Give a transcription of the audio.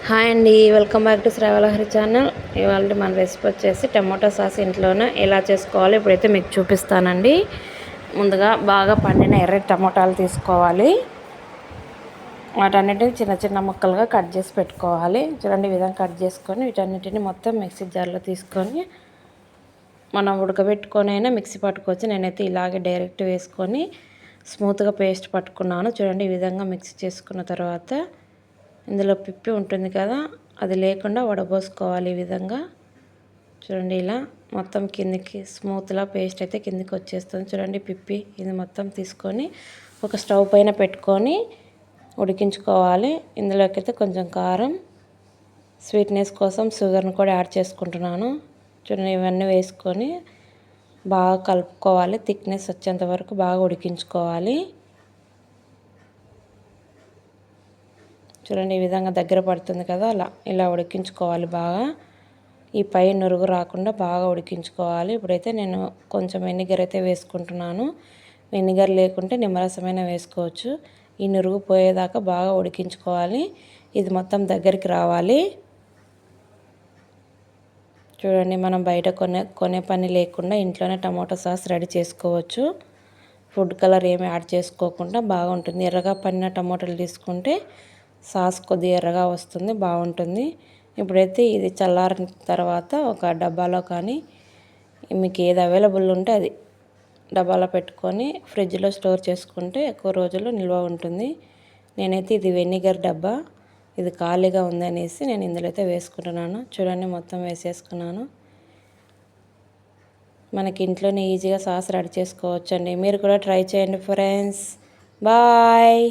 Hi అండి, welcome back to శ్రావళహరి channel. ఇవాళ మన రెసిపీ వచ్చేసి టమాటో సాస్ ఇంట్లోనే ఎలా చేసుకోవాలి ఇప్పుడైతే మీకు చూపిస్తానండి. ముందుగా బాగా పండిన ఎర్ర టమాటాలు తీసుకోవాలి. వాటన్నిటిని చిన్న చిన్న ముక్కలుగా కట్ చేసి పెట్టుకోవాలి. చూడండి, ఈ విధంగా కట్ చేసుకొని వీటన్నిటిని మొత్తం మిక్సీ జార్లో తీసుకొని మనం ఉడకబెట్టుకొని అయినా మిక్సీ పట్టుకోవచ్చు. నేనైతే ఇలాగే డైరెక్ట్ వేసుకొని స్మూత్గా పేస్ట్ పట్టుకున్నాను. చూడండి, ఈ విధంగా మిక్సీ చేసుకున్న తర్వాత ఇందులో పిప్పి ఉంటుంది కదా, అది లేకుండా వడబోసుకోవాలి. ఈ విధంగా చూడండి, ఇలా మొత్తం కిందికి స్మూత్లా పేస్ట్ అయితే కిందికి వచ్చేస్తుంది. చూడండి, పిప్పి ఇది మొత్తం తీసుకొని ఒక స్టవ్ పైన పెట్టుకొని ఉడికించుకోవాలి. ఇందులోకి అయితే కొంచెం కారం, స్వీట్నెస్ కోసం షుగర్ని కూడా యాడ్ చేసుకుంటున్నాను. చూడండి, ఇవన్నీ వేసుకొని బాగా కలుపుకోవాలి. థిక్నెస్ వచ్చేంత వరకు బాగా ఉడికించుకోవాలి. చూడండి, ఈ విధంగా దగ్గర పడుతుంది కదా, ఇలా ఉడికించుకోవాలి బాగా. ఈ పై నురుగు రాకుండా బాగా ఉడికించుకోవాలి. ఇప్పుడైతే నేను కొంచెం వెనిగర్ అయితే వేసుకుంటున్నాను. వెనిగర్ లేకుంటే నిమ్మరసమైనా వేసుకోవచ్చు. ఈ నురుగు పోయేదాకా బాగా ఉడికించుకోవాలి. ఇది మొత్తం దగ్గరికి రావాలి. చూడండి, మనం బయట కొనే పని లేకుండా ఇంట్లోనే టమాటో సాస్ రెడీ చేసుకోవచ్చు. ఫుడ్ కలర్ ఏమి యాడ్ చేసుకోకుండా బాగుంటుంది. ఎర్రగా పండిన టమాటాలు తీసుకుంటే సాస్ కొద్దిగా ఎర్రగా వస్తుంది, బాగుంటుంది. ఇప్పుడైతే ఇది చల్లారిన తర్వాత ఒక డబ్బాలో కానీ మీకు ఏది అవైలబుల్ ఉంటే అది డబ్బాలో పెట్టుకొని ఫ్రిడ్జ్లో స్టోర్ చేసుకుంటే ఎక్కువ రోజులు నిల్వ ఉంటుంది. నేనైతే ఇది వెనిగర్ డబ్బా, ఇది ఖాళీగా ఉందనేసి నేను ఇందులో అయితే వేసుకుంటున్నాను. చూడండి, మొత్తం వేసేసుకున్నాను. మనకి ఇంట్లోనే ఈజీగా సాస్ రెడీ చేసుకోవచ్చండి. మీరు కూడా ట్రై చేయండి ఫ్రెండ్స్. బాయ్.